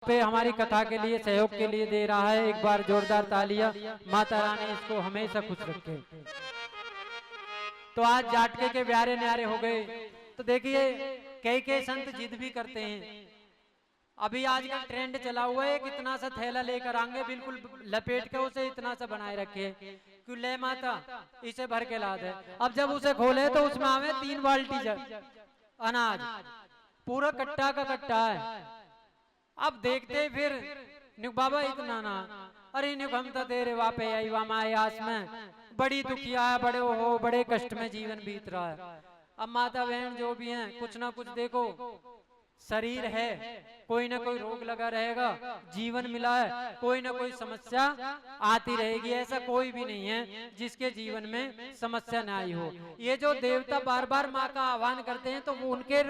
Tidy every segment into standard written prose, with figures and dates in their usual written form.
पे हमारी कथा के लिए सहयोग के लिए दे रहा है। एक बार जोरदार तालियां। माता रानी इसको हमेशा खुश रखे। तो आज जाटके के प्यारे न्यारे हो गए। तो देखिए कई संत जिद भी करते हैं। अभी आजकल ट्रेंड चला हुआ है, कितना सा थैला लेकर आएंगे, बिल्कुल लपेट के उसे इतना सा बनाए रखे क्यों ले माता इसे भर के ला दे। अब जब उसे खोले तो उसमें आवे 3 बाल्टी अनाज, पूरा कट्टा का कट्टा है। अब देखते फिर बाबा इतना ना, अरे हम तो तेरे वापे आई वामाए आस में बड़ी दुखिया है, बड़े हो बड़े कष्ट में जीवन बीत रहा है। अब माता बहन जो भी हैं कुछ ना कुछ देखो, शरीर है, कोई ना कोई रोग लगा रहेगा, जीवन मिला है, कोई ना कोई समस्या आती रहेगी। ऐसा कोई भी नहीं है जिसके जीवन में समस्या ना आई हो। ये जो देवता बार बार माँ का आह्वान करते हैं तो वो उनके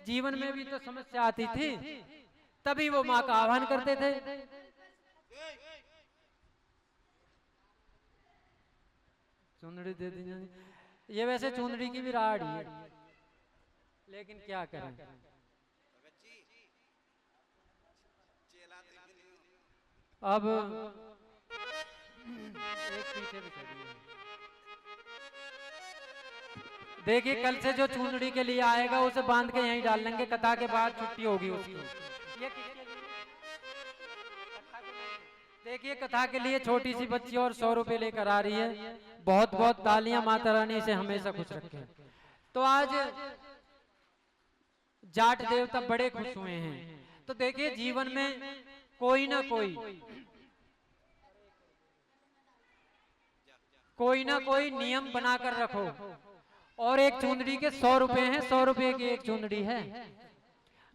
जीवन में भी तो समस्या आती थी, तभी वो माँ का आह्वान करते थे। चुंदड़ी दे दी। ये वैसे चुंदड़ी की भी राड़ी है, लेकिन क्या करें। अब एक पीछे भी खड़ी है। देखिए कल से जो चुंदड़ी के लिए आएगा उसे बांध के यहीं डाल लेंगे, कथा के बाद छुट्टी होगी उसकी। ये देखिए कथा के लिए छोटी सी बच्ची और 100 रुपए लेकर आ रही है। बहुत बहुत तालियां, माता रानी से हमेशा खुश रखे। तो आज जाट देवता बड़े खुश हुए हैं। तो देखिए जीवन में कोई ना कोई नियम बनाकर रखो। और एक चुंदड़ी के 100 रुपए हैं, 100 रुपए की एक चुंदड़ी है।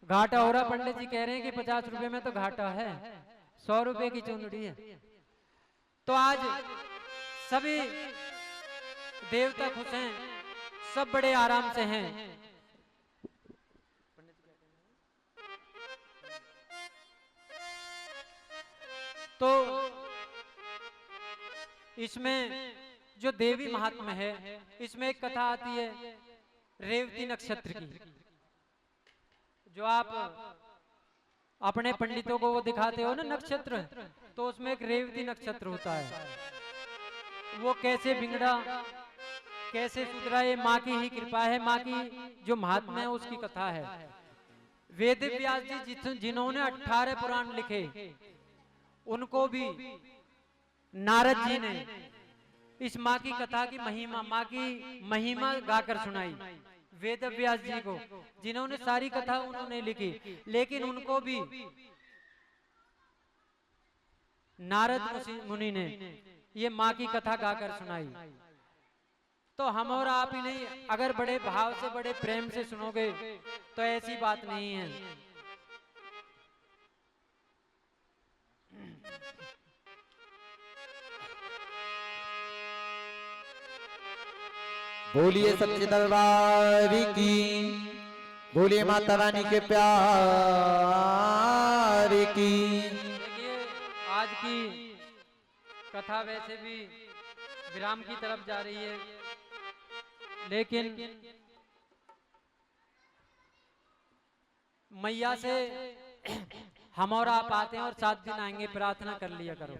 घाटा हो रहा, पंडित जी कह रहे हैं कि 50 रुपए में तो घाटा है, 100 रुपए की चुंदड़ी है। तो आज सभी देवता खुश हैं, सब बड़े आराम से हैं। तो इसमें जो देवी महात्मा है, इसमें एक कथा आती है रेवती नक्षत्र की, जो आप अपने पंडितों को वो दिखाते हो ना नक्षत्र, तो उसमें एक रेवती नक्षत्र होता है। वो कैसे बिगड़ा कैसे सुधरा, ये माँ की ही कृपा है। माँ की जो महात्मा है उसकी कथा है। वेद व्यास जी जिन्होंने 18 पुराण लिखे, उनको भी नारद जी ने इस माँ की कथा की महिमा, माँ की महिमा गाकर सुनाई वेद व्यास जी को, जिन्होंने सारी कथा उन्होंने लिखी। लेकिन उनको भी नारद मुनि ने ये माँ की कथा गाकर सुनाई। तो हम और आप ही नहीं, अगर बड़े भाव से बड़े प्रेम से सुनोगे तो ऐसी बात नहीं है। बोलिए सच्चे दरबार की, बोलिए माता रानी के प्यार की। देखिए आज की कथा वैसे भी विराम की तरफ जा रही है, लेकिन मैया से हम और आप आते हैं और 7 दिन आएंगे, प्रार्थना कर लिया करो।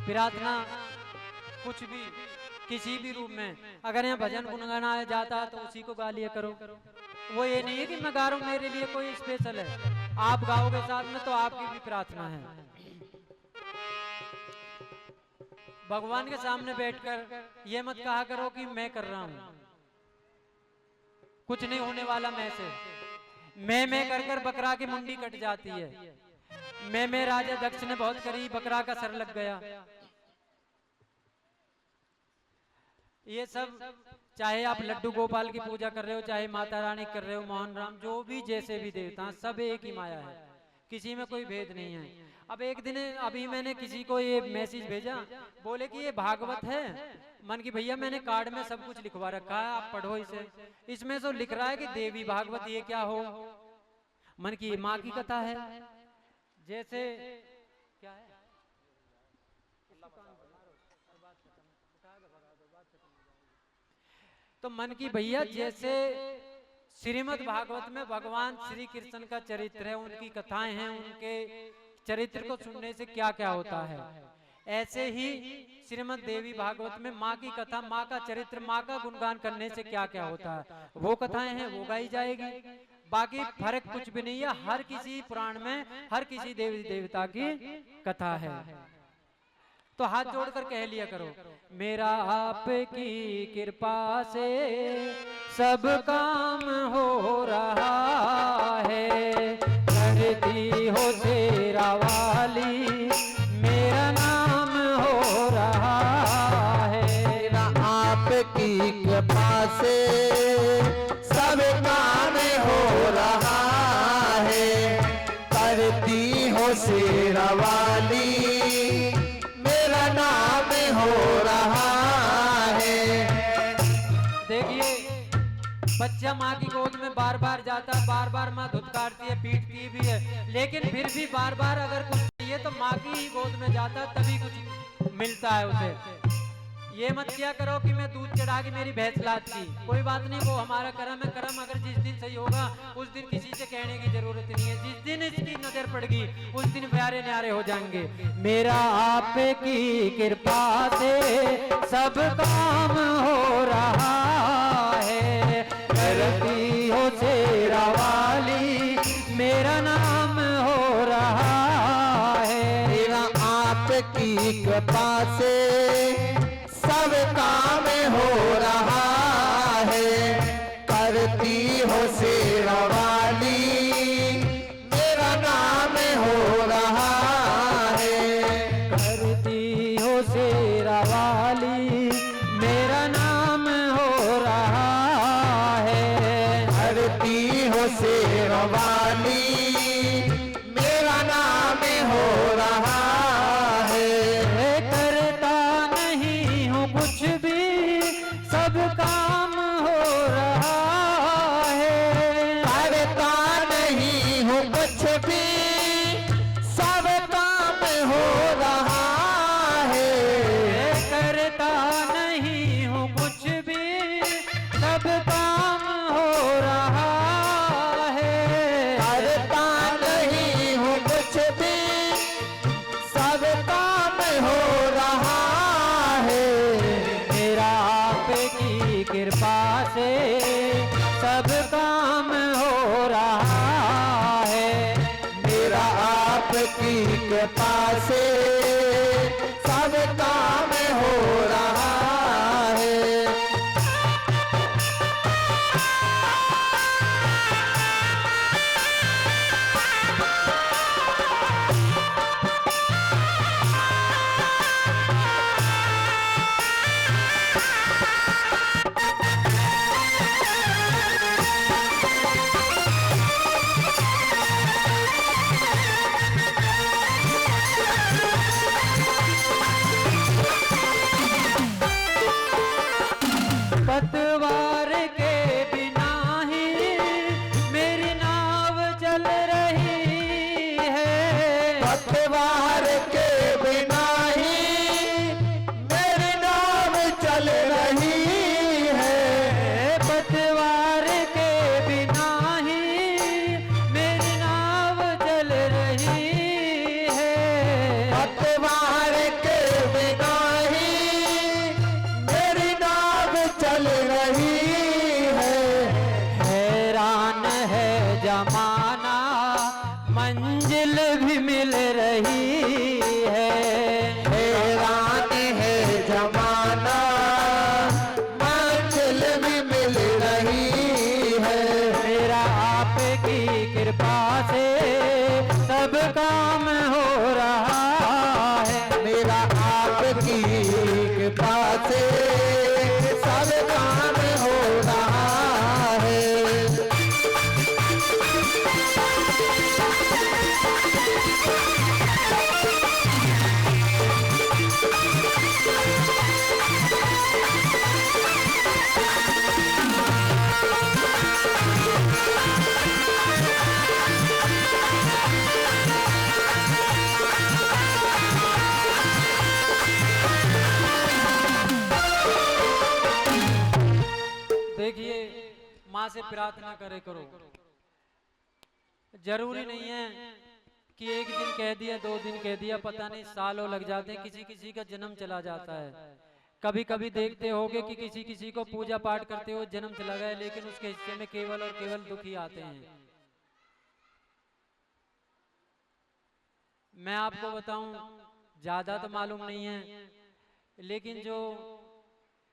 प्रार्थना कुछ भी किसी भी रूप में, अगर यहाँ भजन गुनगुनाया जाता है तो उसी को गा लिया करो। वो ये नहीं है कि मैं गा रहा हूँ मेरे लिए कोई स्पेशल है, आप गाओगे साथ में तो आपकी भी प्रार्थना है। भगवान के सामने बैठकर ये मत कहा करो कि मैं कर रहा हूँ, कुछ नहीं होने वाला मैं से। मैं कर बकरा की मुंडी कट जाती है। मैं राजा दक्ष ने बहुत करी, बकरा का सर लग गया। ये सब चाहे आप लड्डू गोपाल की पूजा कर रहे हो, चाहे माता रानी कर रहे हो, मोहन राम, जो भी जैसे भी देवता, सब एक ही माया है, किसी में कोई भेद नहीं है। अब एक दिन अभी मैंने किसी को ये मैसेज भेजा, बोले कि ये भागवत है। मन की भैया मैंने कार्ड में सब कुछ लिखवा रखा है, आप पढ़ो इसे। इसमें तो लिख रहा है कि देवी भागवत, ये क्या हो। मन की माँ की कथा है, जैसे क्या है, तो मन की भैया जैसे श्रीमद् भागवत में भगवान श्री कृष्ण का चरित्र है, उनकी कथाएं हैं, उनके चरित्र को सुनने से क्या क्या होता है। ऐसे ही श्रीमद् देवी भागवत में माँ की कथा, माँ का चरित्र, माँ का गुणगान करने से क्या क्या होता है, वो कथाएं हैं, वो गाई जाएगी। बाकी फर्क कुछ भी नहीं है, हर किसी पुराण में हर किसी देवी देवता की कथा है। तो हाथ जोड़कर कह लिया करो, मेरा आपकी कृपा से सब काम हो रहा है, करती हो शेरा वाली मेरा नाम हो रहा है। आपकी कृपा से सब काम हो रहा है, करती हो शेरा वाली मेरा नाम हो रहा है। देखिए बच्चा माँ की गोद में बार बार जाता है, बार बार माँ धुतकारती है, पीटती भी है, लेकिन फिर भी बार बार अगर कुछ चाहिए तो माँ की ही गोद में जाता है, तभी कुछ मिलता है उसे। ये मत किया करो कि मैं दूध चढ़ा के मेरी भैंस लाद की, कोई बात नहीं, वो हमारा कर्म है। कर्म अगर जिस दिन सही होगा उस दिन किसी से कहने की जरूरत नहीं है, जिस दिन इसकी नजर पड़ेगी उस दिन प्यारे न्यारे हो जाएंगे। मेरा आपकी कृपा से सब काम हो रहा है, करती हो शेरा वाली मेरा नाम हो रहा है। मेरा आपकी कृपा से सब काम हो रहा है, करती हो शेरा वाली मेरा नाम हो रहा है। करती हो शेरा वाली मेरा नाम हो रहा है, करती हो शेरा वाली मेरा नाम हो रहा है। करता नहीं हूँ कुछ भी सब काम हो रहा है, करता नहीं हूँ कुछ भी सब काम हो रहा है। करता नहीं हूँ कुछ भी सब काम हो रहा है, करता नहीं हूँ कुछ भी सब काम हो रहा है। मेरा आपकी कृपा से सब काम हो रहा है, मेरा आपकी कृपा से सब काम हो रहा है। पतवार के बिना ही मेरी नाव चल रही है, पतवार के बिना ही मेरी नाव चल रही है। पतवार के बिना ही मेरी नाव चल रही है, पतवार के बिना ही मेरी नाव चल रही है। हैरान है जमाना मंजिल भी मिल रही है, हैरान है जमाना मंजिल भी मिल रही है। मेरा आपकी कृपा से सब काम हो रहा है, मेरा आपकी कृपा से सब काम हो रहा है। माँ से प्रार्थना करे करो। जरूरी नहीं है कि एक दिन कह दिया, 2 दिन कह दिया, पता नहीं सालों लग जाते हैं, किसी किसी का जन्म चला जाता है। कभी कभी देखते होगे कि किसी किसी को पूजा पाठ करते हुए जन्म चला गया, लेकिन उसके हिस्से में केवल और केवल दुख ही आते हैं। मैं आपको बताऊं, ज्यादा तो मालूम नहीं है, लेकिन जो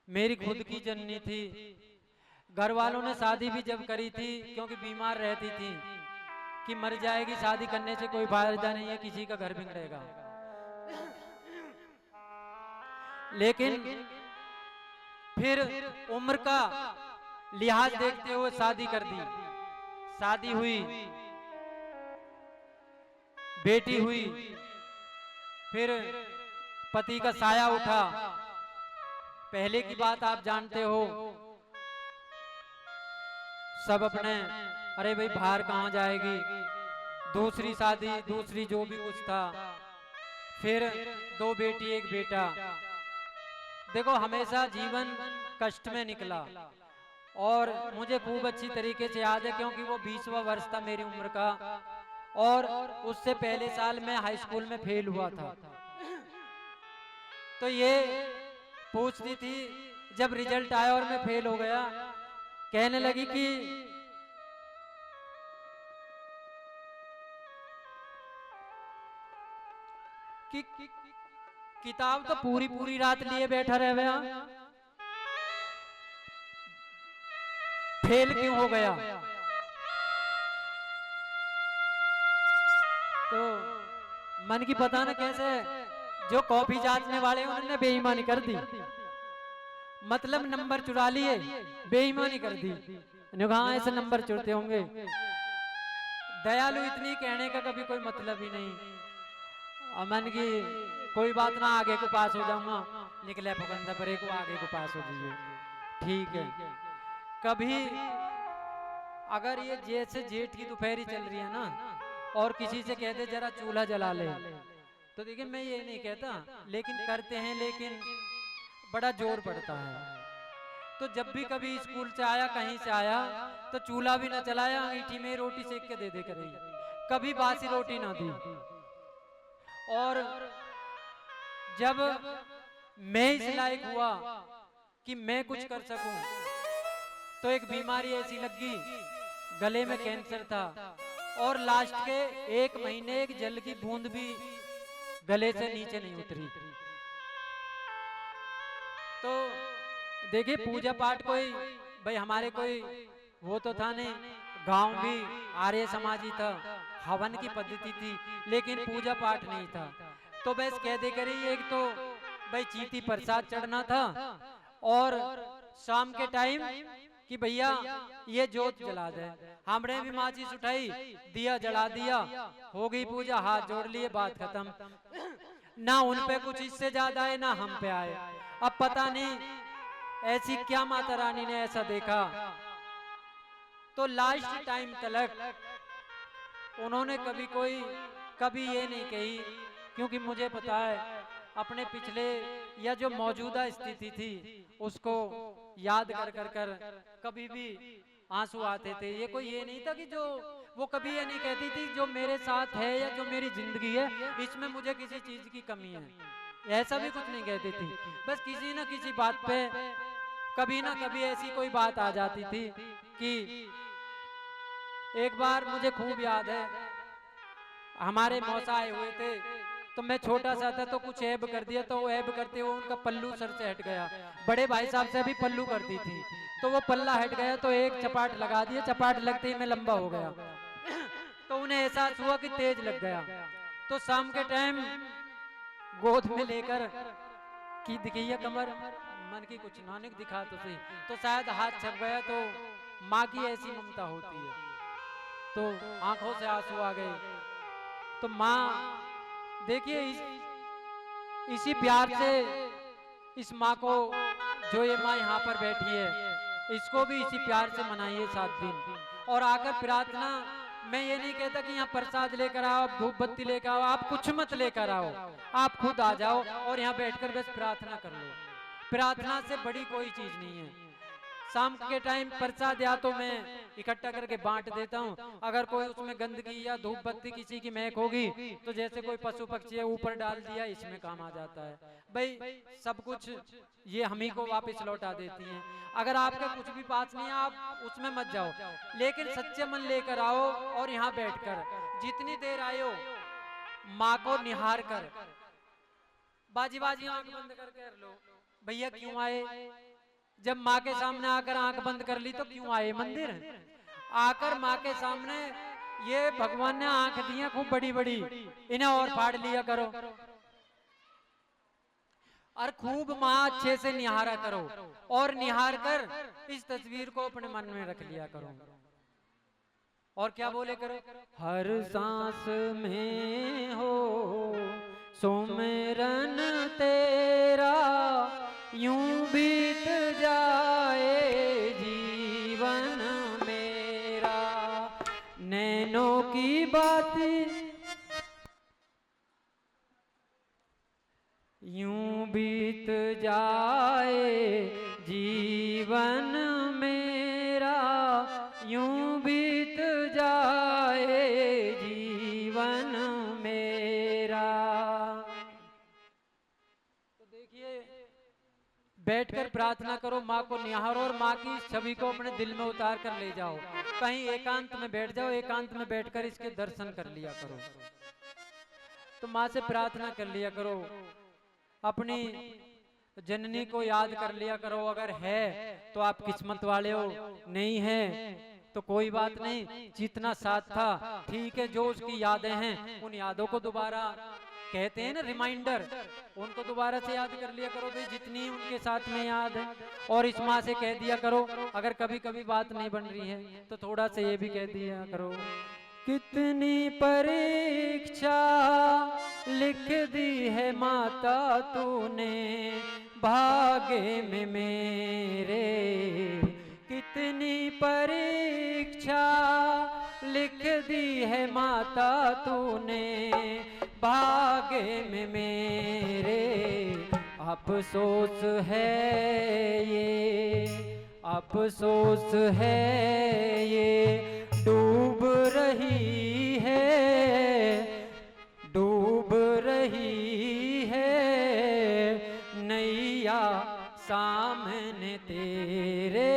मेरी खुद की जननी थी, घर वालों ने शादी भी जब करी थी, क्योंकि बीमार रहती थी कि मर जाएगी, शादी करने से कोई फायदा नहीं है, किसी का घर बिगड़ेगा। लेकिन फिर उम्र का लिहाज देखते हुए शादी कर दी। शादी हुई, बेटी हुई, फिर पति का साया उठा। पहले की बात आप जानते हो, सब अपने अरे भाई बाहर कहाँ जाएगी, दूसरी शादी, दूसरी जो भी कुछ था, फिर 2 बेटी 1 बेटा। देखो हमेशा जीवन कष्ट में निकला, और मुझे खूब अच्छी तरीके से याद है, क्योंकि वो 20वां वर्ष था मेरी उम्र का, और उससे पहले साल मैं हाई स्कूल में फेल हुआ था। तो ये पूछती थी, जब रिजल्ट आया और मैं फेल हो गया, कहने लगी कि किताब तो पूरी पूरी रात लिए बैठा रह गया, फेल क्यों हो गया। तो मन की पता ना कैसे जो कॉपी जांचने वाले उन्होंने बेईमानी कर दी, मतलब नंबर चुरा लिए, बेईमानी कर दी। कहा ऐसे नंबर चुरते होंगे। दयालु इतनी कहने का कभी कोई मतलब ही नहीं। अमन की कोई बात ना, आगे को पास हो जाऊंगा, निकले फकंदा परे को आगे को पास हो जाइए, ठीक है। कभी अगर ये जैसे जेठ की दोपहरी चल रही है ना, और किसी से कहते जरा चूल्हा जला ले, तो देखिए मैं ये नहीं कहता, लेकिन करते हैं, लेकिन बड़ा जोर पड़ता है। तो जब भी कभी स्कूल से आया, कहीं से आया, तो चूल्हा भी ना चलाया, अंगीठी में रोटी सेक के दे दे करें, कभी बासी रोटी ना दी। और जब मैं इस लायक हुआ कि मैं कुछ कर सकूं, तो एक बीमारी ऐसी लगी, गले में कैंसर था, और लास्ट के 1 महीने एक जल की बूंद भी गले से नीचे नहीं उतरी। तो देखिए पूजा पाठ कोई भाई हमारे कोई वो तो था नहीं, गांव भी आर्य समाजी था, हवन की पद्धति थी, लेकिन पूजा पाठ नहीं था। तो बस कह दे करी, एक तो भाई चीती प्रसाद चढ़ना था, और शाम के टाइम कि भैया ये जोत जला दे। हमने भी माचिस उठाई, दिया जला दिया, हो गई पूजा, हाथ जोड़ लिए, बात खत्म। ना उन पे कुछ इससे ज्यादा है, ना हम पे आए। अब पता नहीं ऐसी क्या माता रानी ने ऐसा देखा, तो लास्ट टाइम तलक उन्होंने कभी ये नहीं कही, क्योंकि मुझे पता है अपने पिछले या जो मौजूदा स्थिति थी उसको याद कर कभी भी आंसू आते थे। ये कोई ये नहीं था कि जो वो कभी ये नहीं कहती थी जो मेरे साथ है या जो मेरी जिंदगी है इसमें मुझे किसी चीज की कमी है, ऐसा भी कुछ नहीं कहती थी। बस किसी न किसी बात पे कभी ना कभी ऐसी कोई बात आ जाती थी कि एक बार मुझे खूब याद है, हमारे मौसा आए हुए थे, तो मैं छोटा सा था तो कुछ ऐब कर दिया, तो वो ऐब करते हुए उनका पल्लू सर से हट गया। बड़े भाई साहब से अभी पल्लू करती थी, तो वो पल्ला हट गया, तो एक चपाट लगा दिया, चपाट लगते ही मैं लंबा हो गया। तो उन्हें एहसास हुआ कि तेज लग गया, तो शाम के टाइम गोद में लेकर की दिखिया कमर, मन की कुछ नानक दिखा तो सही, तो शायद हाथ छप गया। तो माँ की ऐसी ममता होती है, तो आंखों से आंसू आ गए। तो माँ देखिए इसी प्यार से इस माँ को, जो ये माँ यहाँ पर बैठी है, इसको भी इसी प्यार से मनाइए 7 दिन। और आकर प्रार्थना, मैं ये नहीं कहता कि यहाँ प्रसाद लेकर आओ, धूप बत्ती लेकर आओ, आप कुछ मत लेकर आओ, आप खुद आ जाओ और यहाँ बैठकर बस प्रार्थना कर लो। प्रार्थना से बड़ी कोई चीज नहीं है। शाम के टाइम प्रसाद या तो मैं इकट्ठा करके बांट देता हूँ। अगर कोई उसमें गंदगी या धूप बत्ती किसी की महक होगी तो जैसे कोई पशु पक्षी है ऊपर डाल दिया, इसमें काम आ जाता है। भाई सब कुछ ये हम ही को वापस लौटा देती हैं। अगर आपके कुछ भी पास नहीं है आप उसमें मत जाओ, लेकिन सच्चे मन लेकर आओ और यहाँ बैठकर जितनी देर आए हो माँ को निहार कर बाजी बाजी आंख बंद करके कर लो। भैया क्यों आए? जब माँ के सामने आकर आंख बंद कर ली तो क्यों आए मंदिर? आकर माँ के सामने ये भगवान ने आंख दी है खूब बड़ी बड़ी, इन्हें और फाड़ लिया करो और खूब माँ अच्छे से निहारा करो और निहार कर इस तस्वीर को अपने मन में रख लिया करो। और क्या बोले करो? हर सांस में हो सुमिरन तेरा, यूं बीत जाए जीवन मेरा। नैनों की बातें यूं बीत जाए जीवन मेरा, यूं बीत जाए जीवन मेरा। तो देखिए बैठकर प्रार्थना करो, माँ को निहारो और माँ की छवि को अपने दिल में उतार कर ले जाओ। कहीं एकांत में बैठ जाओ, एकांत में बैठकर इसके दर्शन कर लिया करो। तो माँ से प्रार्थना कर लिया करो, अपनी जननी को याद कर लिया करो। अगर है तो आप किस्मत वाले हो, नहीं है तो कोई बात नहीं, जितना साथ था ठीक है। जो उसकी यादें हैं उन यादों को दोबारा कहते हैं ना रिमाइंडर, उनको दोबारा से याद कर लिया करो भाई जितनी उनके साथ में याद है। और इस माँ से कह दिया करो अगर कभी कभी बात नहीं बन रही है तो थोड़ा सा ये भी कह दिया करो, कितनी परीक्षा लिख दी है माता तूने भाग्य में मेरे। कितनी परीक्षा लिख दी है माता तूने भाग्य में मेरे। अफसोस है ये, अफसोस है ये, डूब रही है, डूब रही है नैया सामने तेरे,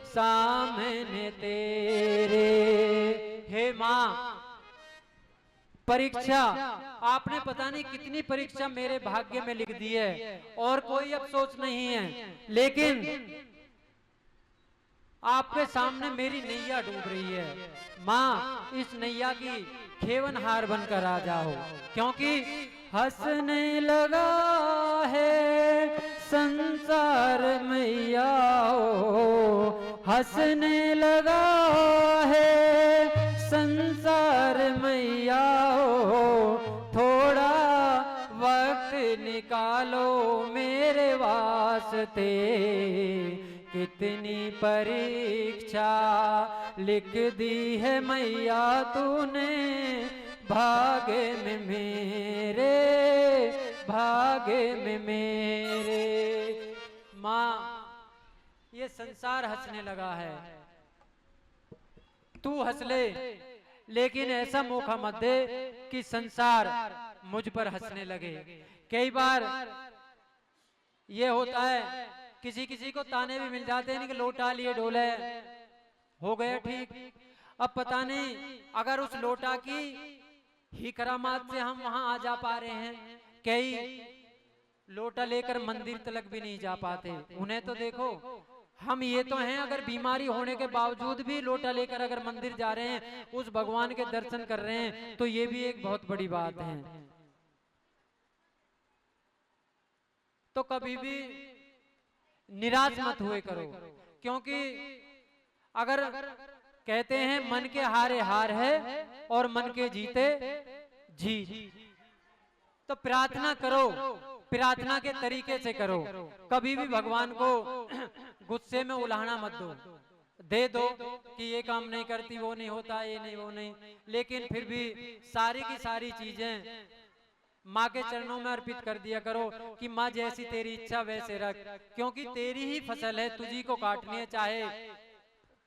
सामने तेरे। हे माँ, परीक्षा आपने पता नहीं कितनी परीक्षा मेरे भाग्य में लिख दी है और कोई अफसोस नहीं है, लेकिन आपके सामने मेरी नैया डूब रही है। माँ इस नैया की खेवनहार बनकर आ जाओ, क्योंकि हंसने लगा है संसार मैया हो, हंसने लगा है संसार मैया हो। थोड़ा वक्त निकालो मेरे वास्ते, कितनी परीक्षा लिख दी है मैया तूने भाग्य में मेरे, भाग्य में मेरे। माँ ये संसार हंसने लगा है, तू हंस ले, लेकिन ऐसा मौका मत दे कि संसार मुझ पर हंसने लगे। कई बार ये होता है किसी किसी को ताने भी मिल जाते हैं कि लोटा लिए डोले हो गया ठीक। अब पता नहीं अगर उस लोटा की ही करामात से हम वहां आ जा पा रहे हैं। कई लोटा लेकर मंदिर तक भी नहीं जा पाते। उन्हें तो देखो, हम ये तो हैं अगर बीमारी होने के बावजूद भी लोटा लेकर अगर मंदिर जा रहे हैं, उस भगवान के दर्शन कर रहे हैं, तो ये भी एक बहुत बड़ी बात है। तो कभी भी निराश मत हुए करो, क्योंकि अगर कहते हैं मन के हारे हार है और मन के जीते जीत, तो प्रार्थना करो, प्रार्थना के तरीके से करो। कभी भी भगवान को गुस्से में उलाहना मत दो, दे दो कि ये काम नहीं करती, वो नहीं होता, ये नहीं वो नहीं, लेकिन फिर भी सारी की सारी चीजें माँ के चरणों में अर्पित कर दिया करो कि माँ जैसी तेरी इच्छा वैसे रख, क्योंकि तेरी ही फसल है, तुझी को काटनी है, चाहे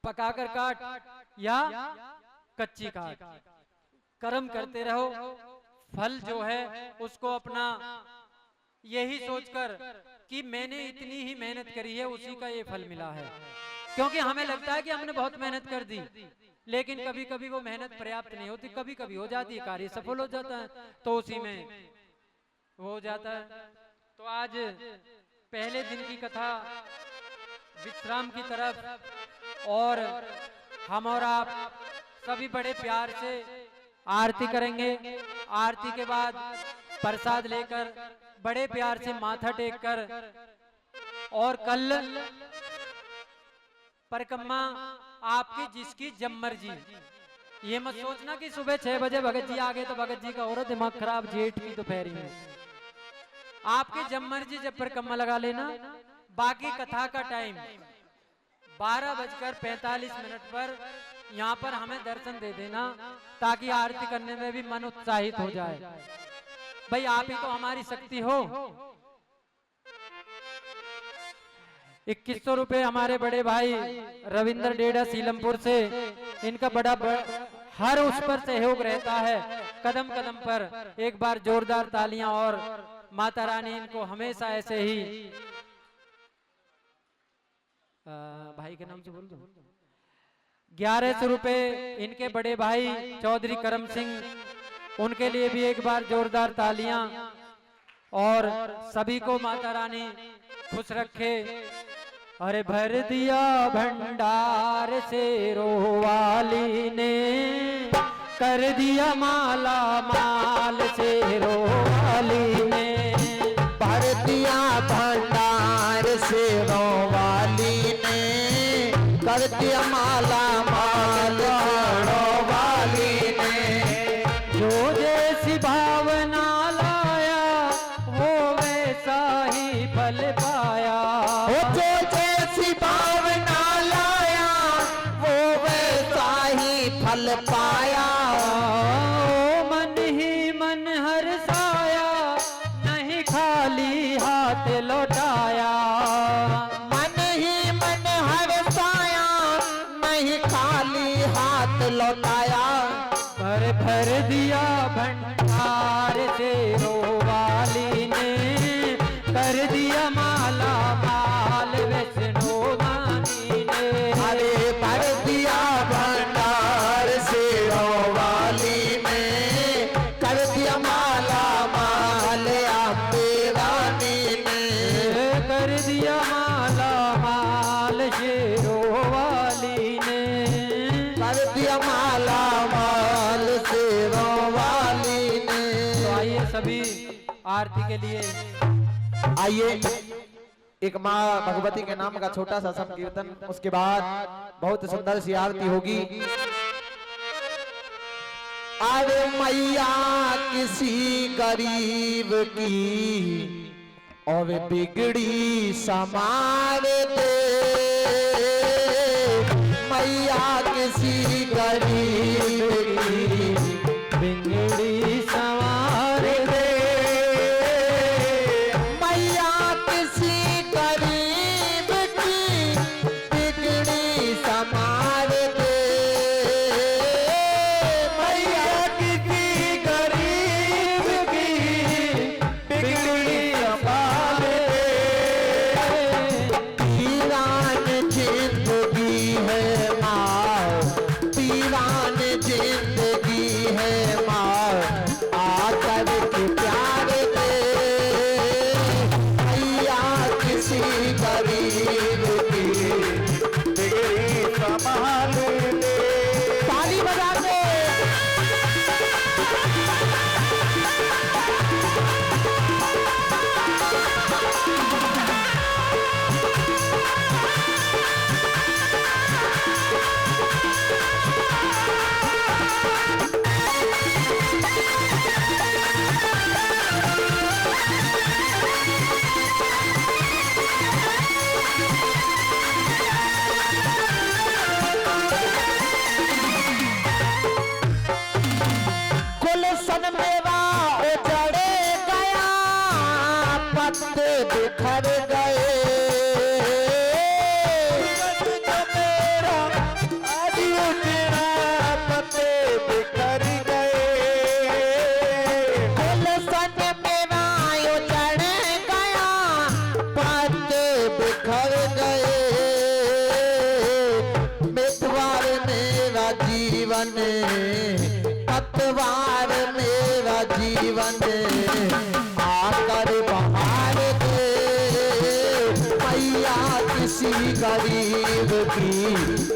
पकाकर काट या कच्ची काट। कर्म करते रहो, फल जो है उसको अपना यही सोचकर कि मैंने इतनी ही मेहनत करी है, उसी का ये फल मिला है। क्योंकि हमें लगता है कि हमने बहुत मेहनत कर दी, लेकिन कभी कभी वो मेहनत पर्याप्त नहीं होती, कभी कभी हो जाती है, कार्य सफल हो जाता है तो उसी में वो हो जाता है। तो आज पहले दिन की कथा विश्राम की तरफ, और हम और आप सभी बड़े प्यार से आरती करेंगे। आरती के बाद प्रसाद लेकर बड़े प्यार से माथा टेक कर, और कल परिक्रमा आपकी जिसकी जब मर्जी, ये मत सोचना कि सुबह 6 बजे भगत जी आ गए तो भगत जी का हो रहा दिमाग खराब जेठ की दोपहरी में। आपकी जब मर्जी जब परिक्रमा लगा लेना। बाकी कथा का टाइम 12:45 पर यहाँ पर हमें दर्शन दे देना, ताकि आरती करने में भी मन उत्साहित हो जाए। भाई आप ही तो हमारी शक्ति हो। 2100 रुपए हमारे बड़े भाई रविंद्र डेढ़ा सीलमपुर से, इनका बड़ा हर उस पर सहयोग रहता है, कदम कदम पर। एक बार जोरदार तालियां, और माता रानी इनको हमेशा ऐसे ही भाई के नाम से बोल दो। 1100 रुपए इनके बड़े भाई चौधरी करम सिंह, उनके लिए भी एक बार जोरदार तालियां। और सभी को माता रानी खुश रखे। अरे भर दिया भंडार से रोवाली ने, कर दिया माला माल से रोवाली ने, भर दिया भंडार से रोवाली ने, कर दिया माला माल रोवाली ने। जो जैसी भावना लाया वो वैसा ही फल पाया, वो जो जैसी भावना लाया वो वैसा ही फल पाया। ओ मन ही मन हर्षाया, नहीं खाली हाथ लौटाया। मन ही मन हर्षाया, नहीं खाली हाथ लौटाया। भर दिया भंडार से रोवाली ने, कर दिया माला माल वैष्णो मानी ने। अरे भर दिया भंडार से रोवाली ने, कर दिया माला माल अम्बे रानी ने, कर दिया माला माल शेरोवाली ने, कर दिया माला माल शेरोवाली ने। तो आइए सभी आरती के लिए। आइए एक माँ भगवती के नाम का छोटा सा संकीर्तन, उसके बाद बहुत सुंदर सी आरती होगी। अरे मैया किसी गरीब की और बिगड़ी समार दे, मैया किसी गरीब की बिगड़ी सवार दे, मैया किसी गरीब की बिगड़ी समार दे, मैया किसी गरीब की बिगड़ी समार दे। वीरान जिंदगी है माँ, वीरान बिखर गए, जो मेरा आज उजड़ा पत्ते बिखर गए, गुलशन मेरा उजड़ गया पत्ते बिखर गए, मितवार मेरा जीवन, पतवार मेरा जीवन, आकर बहार दे मैया किसी गरीब की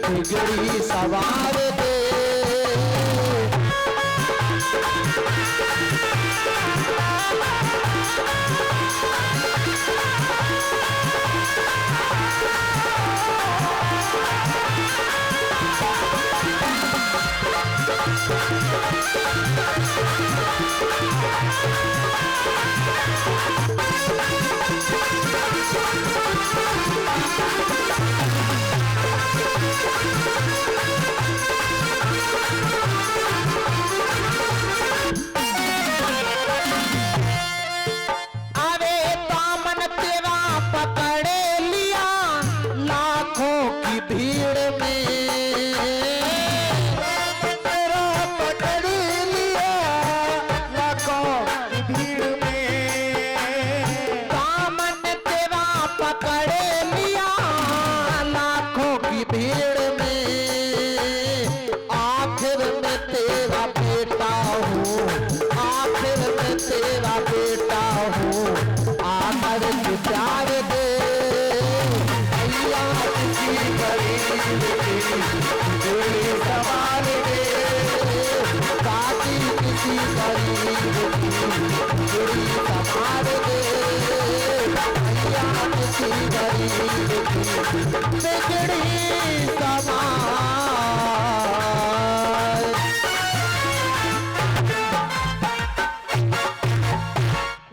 बिगड़ी सवार दे।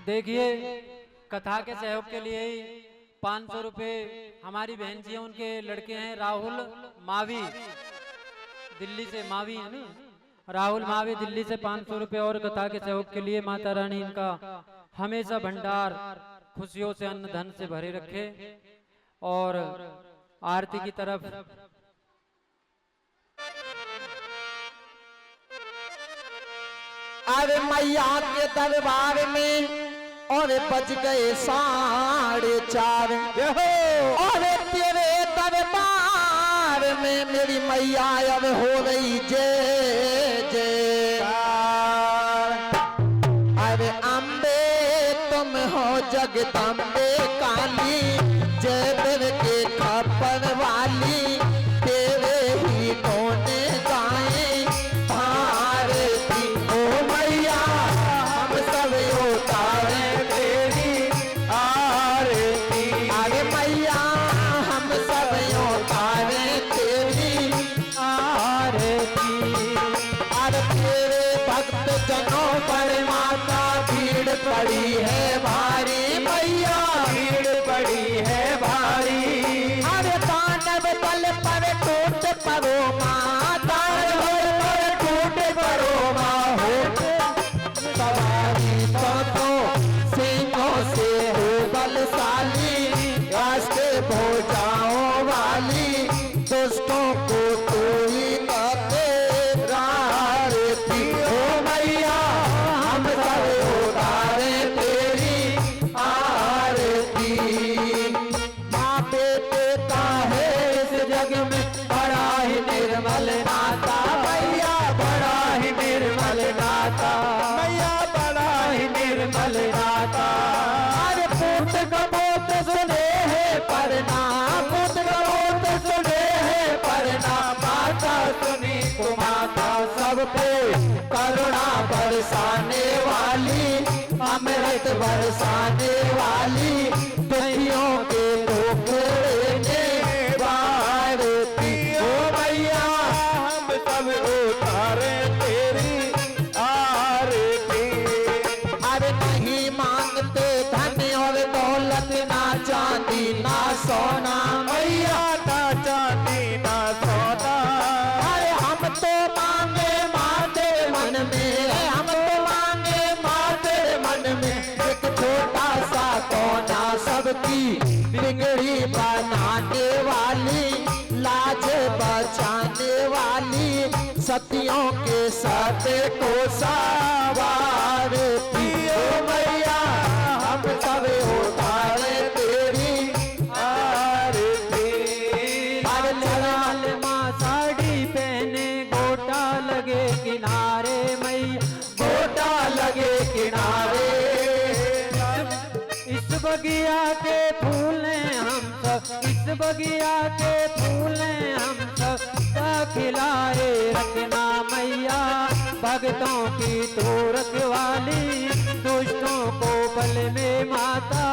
देखिए कथा के सहयोग के लिए 500 रुपए हमारी बहन जी हैं, उनके लड़के हैं राहुल मावी, दिल्ली से मावी है ना, राहुल मावी दिल्ली से 500 रुपए और कथा के सहयोग के लिए माता रानी इनका हमेशा भंडार खुशियों से अन्न धन से भरे रखे। और आरती की तरफ अरे मैया के दरबार में और बज गए 4:30, और तेरे दरबार में मेरी मैया अब हो रही जय जयकार। अरे अम्बे तुम हो जगदम्बे काली, जय देव के खपर वाली, तेरे ही तोने गाए भारती। ओ मैया हम सब उतारे तेरी आरती, अरे मैया हम सब उतारे तेरी आरती। अरे तेरे भक्त जनों पर माता भीड़ पड़ी है भारी, मैया भीड़ पड़ी है भारी। अरे दानव बल पर टूट परो माँ, दानव बल पर टूट परो माँ, हो सवारी तो सिंहों से हो बलशाली, राष्ट्र भोजाओं वाली, दुष्टों को कोई कहते रारती। ओ मैया हम सब उतारे तेरी आरती। माँ बेटे का है इस जग में बड़ा ही निर्मल नाता, मैया बड़ा ही निर्मल नाता, मैया बड़ा ही निर्मल नाता। अरे पुत्र कबूत सुने है परना, पुत्र कबूत सुने है परना, माता सुनी को माता सब पे करुणा बरसाने वाली, अमृत बरसाने वाली, दुखियों के टोकरे भारती। ओ मैया हम सब उतारे तेरी आरती। अरे नहीं मांगते धन और दौलत, ना चांदी ना सोना, मैया ना चांदी ना सोना। अरे हम तो मांगे माते मन में, हम तो मांगे माते मन में, एक छोटा सा कोना सा की बिगड़ी बनाने वाली, लाज बचाने वाली, सतियों के सत्य को संवारती ओ मैया हम सब उतारे तेरी आरती। लाल माँ साड़ी पहने गोटा लगे किनारे मैया, गोटा लगे किनारे, इस बगिया के फूल हैं हम सब, इस बगिया के फूल हैं हम सब, खिलाए रखना मैया भक्तों की तो रखवाली, दुष्टों को बल में माता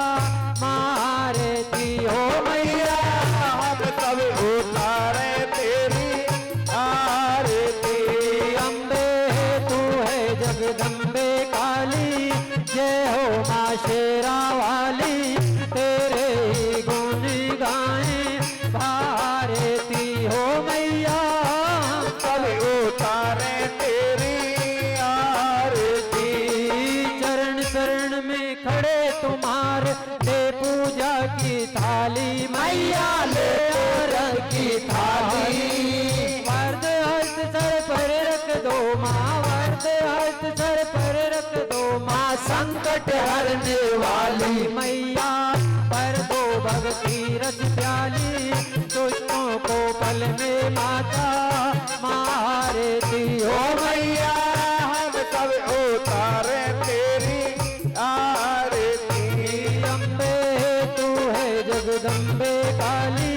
मारती हो मैया हम सब उतारे तेरी आरती। अम्बे तू है जगदम्बे काली, जय हो माँ शेरा वाली, तेरे ही गुण गाएं भारती हो मैया सब उतारे तेरी आरती। चरण शरण में खड़े तुम्हारे दे पूजा की थाली मैया ले रंग की थाली, वर्द हस्त सर पर रख दो माँ, वर्द हस्त सर पर रख दो माँ, संकट हरने वाली मैया पर दो भक्ति रस प्याली, दुष्टों को पल में माता मारती हो मैया हम सब उतारे तेरी आरती। अम्बे तू है जगदम्बे काली,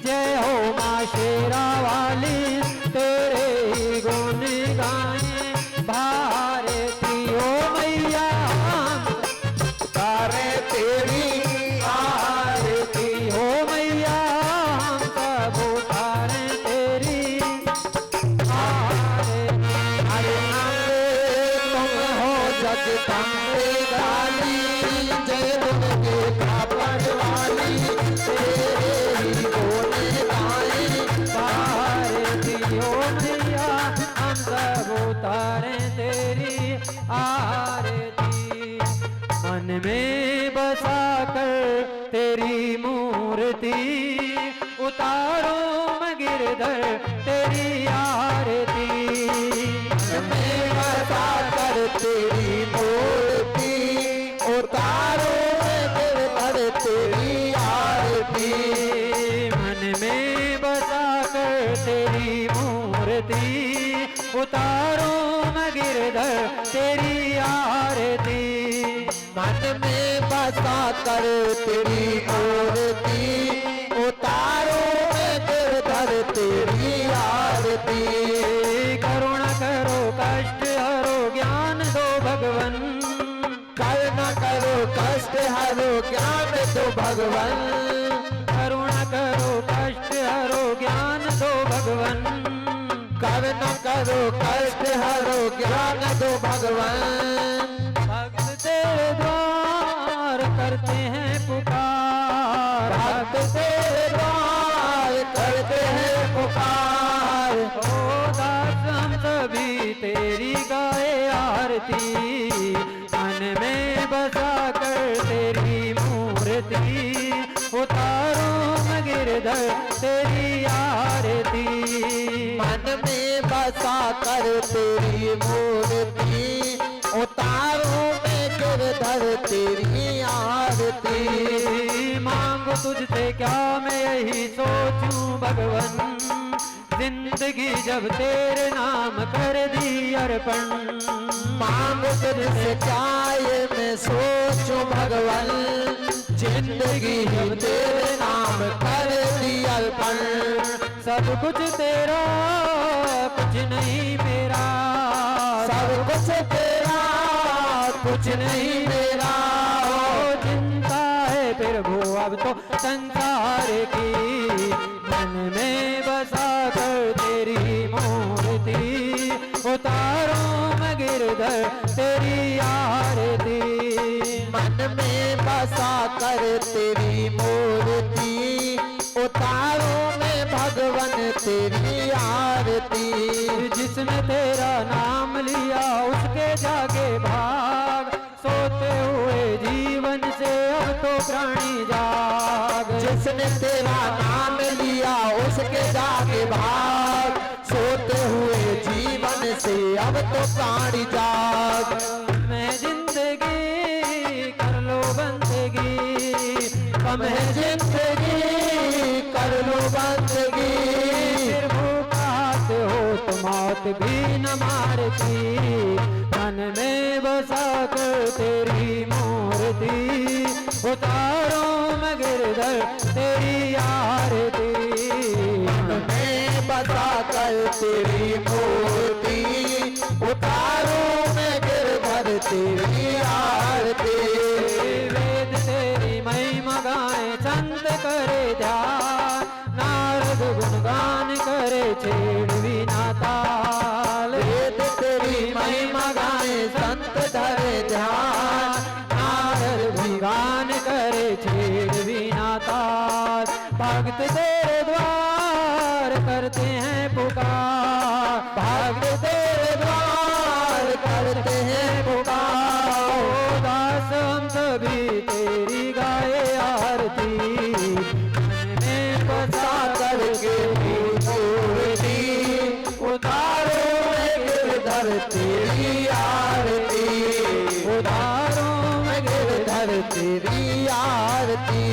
जय हो माँ शेरा वाली, तेरे ही गुण गाएं भारती हो मैया उतारे तेरी आरती हो मैया हम सब उतारे तेरी आरती। अरे तुम हो जगदम्बे काली, जय दुर्गे कापड़ वाली, तेरे ही गुण गाएं भारती हो मैया हम सब उतारे तेरी आरती। मन में बसा कर तेरी मूर्ति, उतारो मैं गिरधर तेरी आरती। में बसा कर तेरी मूर्ति, उतारो गिरधर तेरी आरती। मन में बसा कर तेरी मूर्ति, उतारो मैं गिरधर तेरी आरती। मन में बसा कर तेरी मूर्ति, उतारो गिरधर तेरी आरती। करुणा करो कष्ट हरो ज्ञान दो भगवन, करुणा करो कष्ट हरो ज्ञान दो भगवन, करुणा करो कष्ट हरो ज्ञान दो भगवन। करुणा करो कष्ट हरो ज्ञान दो भगवन। भक्त तेरे द्वार करते हैं पुकार, भक्त तेरे द्वार करते हैं पुकार, ओ दास हम सभी तेरी गाए आरती। मन में बसा कर तेरी मूर्ति, उतारो मैं गिरधर तेरी आरती। मन में बसा कर तेरी मूर्ति, उतारो मैं गिरधर तेरी आरती। मांगू तुझसे क्या मैं यही सोचूं भगवन, जिंदगी जब तेरे नाम कर दी अर्पण। मांगो तुझसे चाहे मैं सोचूं भगवन, जिंदगी जब तेरे नाम कर दी अर्पण। सब कुछ तेरा कुछ नहीं मेरा, सब कुछ तेरा कुछ नहीं मेरा, ओ चिंता है प्रभु अब तो संसार की। मन में बसा कर तेरी मूर्ति, उतारो मैं गिरधर तेरी आरती। मन में बसा कर तेरी मूर्ति, उतारो मैं भगवन तेरी आरती। जिसने तेरा नाम लिया उसके जागे भाग, सोते हुए जीवन से अब तो प्राणी जाग। जिसने तेरा नाम लिया उसके जाके भाग, सोते हुए जीवन से अब तो प्राणी जाग। मैं जिंदगी कर लो बंदगी, कम है जिंदगी कर लो बंदगी, फिर भूखात हो तो मौत भी न मारती, मन में बसा कर तेरी मूर्ति, उतारों में गिरधर तेरी आरती, मन में बसा कर तेरी मूर्ति, उतारों में गिरधर तेरी आरती। वेद तेरी महिमा गाए संत करे ध्यान, नारद गुणगान करे छेड़ बिना ताल, वेद तेरी महिमा गाए संत धरे ध्यान, नारद गुणगान करे छेड़ बिना ताल, भक्त तेरे द्वार करते हैं पुकार, भक्त तेरे द्वार करते हैं पुकार, ओ दास हम सभी तेरी गाए आरती, में बसा करके मूर्ति, उतारो में गिरधर तेरी आरती, उतारो में गिरधर तेरी आरती।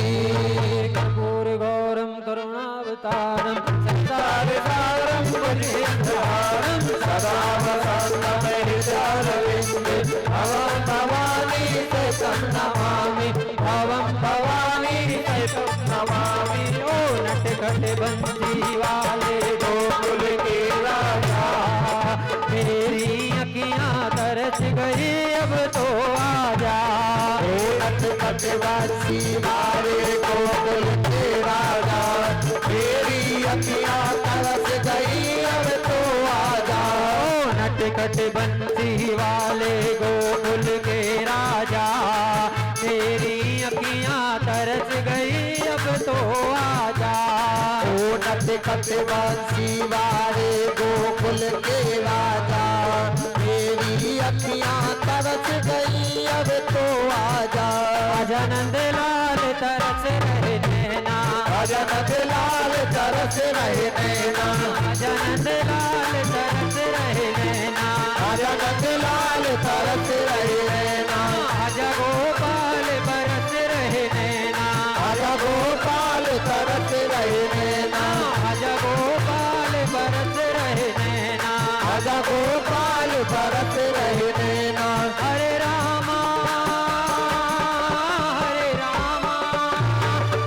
कर्पूर गौरम करुणावतारम संसार सारम भुजगेन्द्रहारम सदा वसन्तमय हृदयारविन्दे, भवं भवानी शतं नमामि, भवं भवानी शतं नमामि। ओ नटखट बंसी वाले गोकुल के राजा, मेरी अखियां तरस गई अब तो आजा, ओ नटखट बंसी वाले गोकुल के राजा, मेरी अखियां तरस गई अब तो आजा। ओ नटखट बंसी वाले गोकुल के राजा, मेरी अखियां तरस गई अब तो आजा, ओ नटखट बंसी वाले गोकुल के राजा, मेरी अखियां तरस गई अब तो आजा। आनंद लाल तरस रहे नैना, आनंद लाल तरस रहे नैना, आनंद लाल तरस रहे नैना, आनंद लाल तरस रहे नैना, आजा गोपाल बरस रहे नैना, आजा गोपाल तरस रहे नैना, आजा गोपाल बरस रहे नैना, आजा गोपाल तरस रहे नैना। हरे रामा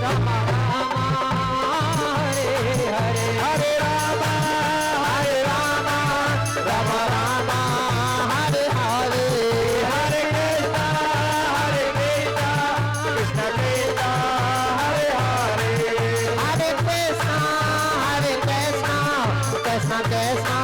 रामा रामा हरे हरे, हरे रामा राम राम हरे हरे, हरे कृष्णा कृष्ण कृष्ण हरे हरे, हरे कृष्णा कृष्ण कृष्ण